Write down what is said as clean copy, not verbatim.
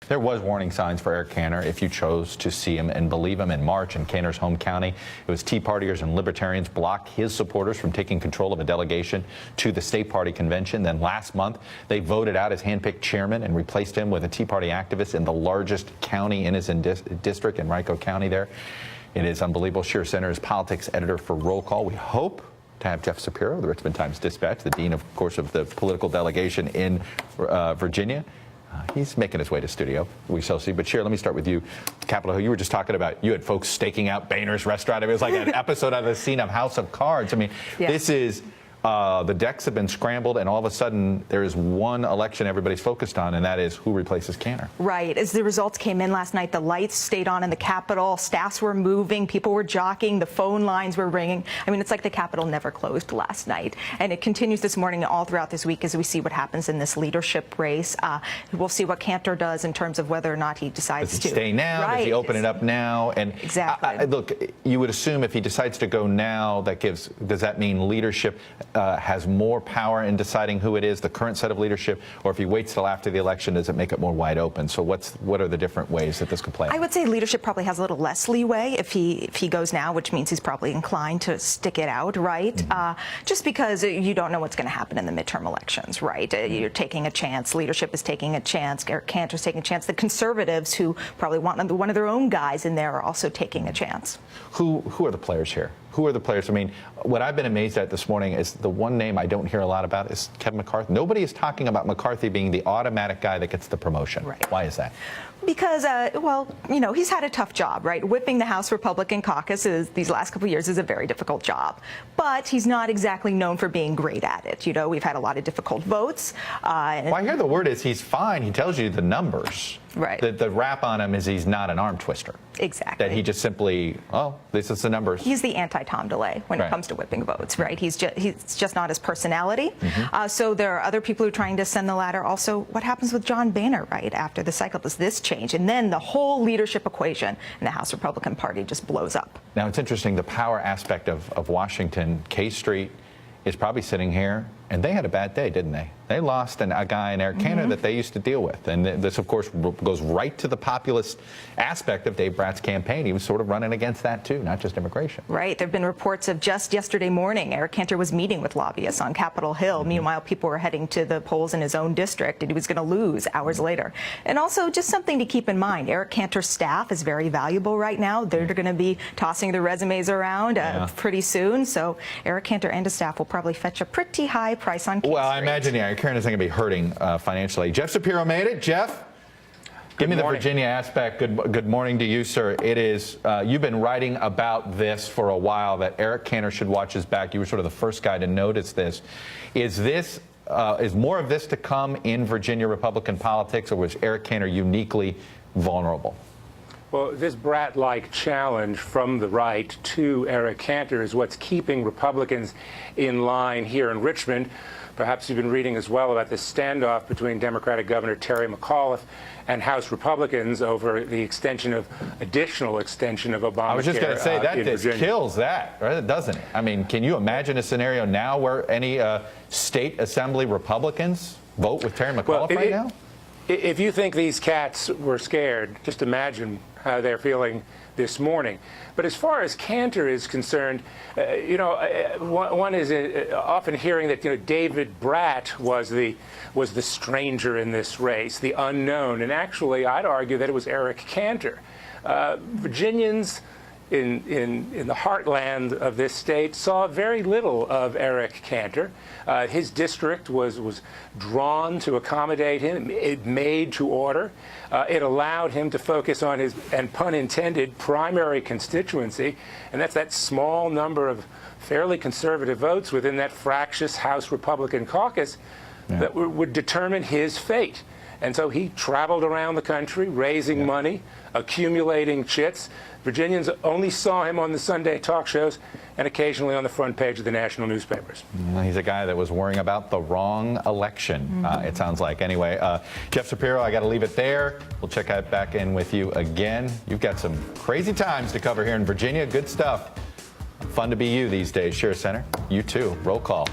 There was warning signs for Eric Cantor if you chose to see him and believe him in March in Cantor's home county. It was Tea Partiers and Libertarians blocked his supporters from taking control of a delegation to the state party convention. Then last month, they voted out his handpicked chairman and replaced him with a Tea Party activist in the largest county in his district, in Henrico County there. It is unbelievable. Shira Center's politics editor for Roll Call. We hope to have Jeff Shapiro, the Richmond Times-Dispatch, the dean, of course, of the political delegation in Virginia. He's making his way to studio. We shall see. But Shira, let me start with you. Capitol Hill, you were just talking about, you had folks staking out Boehner's restaurant. It was like an episode out of the scene of House of Cards. I mean, This is, the decks have been scrambled, and all of a sudden there is one election everybody's focused on, and that is who replaces Cantor. Right. As the results came in last night, the lights stayed on in the Capitol, staffs were moving, people were jockeying, the phone lines were ringing. I mean, it's like the Capitol never closed last night. And it continues this morning and all throughout this week as we see what happens in this leadership race. We'll see what Cantor does in terms of whether or not he decides to. Does he stay now? Right. Does he open it up now? And exactly. Look, you would assume if he decides to go now, does that mean leadership has more power in deciding who it is, the current set of leadership, or if he waits till after the election, does it make it more wide open? So what are the different ways that this could play out? I would say leadership probably has a little less leeway if he goes now, which means he's probably inclined to stick it out, right? Mm-hmm. Just because you don't know what's going to happen in the midterm elections, right? You're taking a chance. Leadership is taking a chance. Eric Cantor's taking a chance. The conservatives, who probably want one of their own guys in there, are also taking a chance. Who are the players here? Who are the players? I mean, what I've been amazed at this morning is the one name I don't hear a lot about is Kevin McCarthy. Nobody is talking about McCarthy being the automatic guy that gets the promotion. Right. Why is that? Because, well, you know, he's had a tough job, right? Whipping the House Republican caucus these last couple of years is a very difficult job. But he's not exactly known for being great at it. You know, we've had a lot of difficult votes. Well, I hear the word is he's fine. He tells you the numbers. Right. The rap on him is he's not an arm twister. Exactly. That he just simply, oh, this is the numbers. He's the anti-Tom DeLay when it comes to whipping votes, right? He's just not his personality. Mm-hmm. So there are other people who are trying to ascend the ladder. Also, what happens with John Boehner, right, after the cycle? Does this change? And then the whole leadership equation in the House Republican Party just blows up. Now, it's interesting, the power aspect of Washington. K Street is probably sitting here, and they had a bad day, didn't they? They lost a guy in Eric Cantor that they used to deal with. And this, of course, goes right to the populist aspect of Dave Bratt's campaign. He was sort of running against that, too, not just immigration. Right. There have been reports of just yesterday morning, Eric Cantor was meeting with lobbyists on Capitol Hill. Meanwhile, people were heading to the polls in his own district, and he was going to lose hours later. And also, just something to keep in mind, Eric Cantor's staff is very valuable right now. They're going to be tossing their resumes around pretty soon. So Eric Cantor and his staff will probably fetch a pretty high price on K Street. Well, I imagine, Eric Cantor isn't going to be hurting financially. Jeff Shapiro made it. Jeff, give me the Virginia aspect. Good morning to you, sir. It is, you've been writing about this for a while, that Eric Cantor should watch his back. You were sort of the first guy to notice this. Is more of this to come in Virginia Republican politics, or was Eric Cantor uniquely vulnerable? Well, this Bratt-like challenge from the right to Eric Cantor is what's keeping Republicans in line here in Richmond. Perhaps you've been reading as well about this standoff between Democratic Governor Terry McAuliffe and House Republicans over the additional extension of Obamacare. I was just going to say, that just Virginia. Kills that, right? Doesn't it? I mean, can you imagine a scenario now where any state assembly Republicans vote with Terry McAuliffe right now? If you think these cats were scared, just imagine how they're feeling this morning. But as far as Cantor is concerned, you know, one is often hearing that, you know, David Bratt was the stranger in this race, the unknown. And actually, I'd argue that it was Eric Cantor. Virginians in the heartland of this state saw very little of Eric Cantor. His district was drawn to accommodate him. It made to order. It allowed him to focus on his, and pun intended, primary constituency, and that's that small number of fairly conservative votes within that fractious House Republican caucus that would determine his fate. And so he traveled around the country raising money, accumulating chits. Virginians only saw him on the Sunday talk shows and occasionally on the front page of the national newspapers. He's a guy that was worrying about the wrong election, it sounds like. Anyway, Jeff Shapiro, I got to leave it there. We'll check back in with you again. You've got some crazy times to cover here in Virginia. Good stuff. Fun to be you these days. Shira Center, you too. Roll call.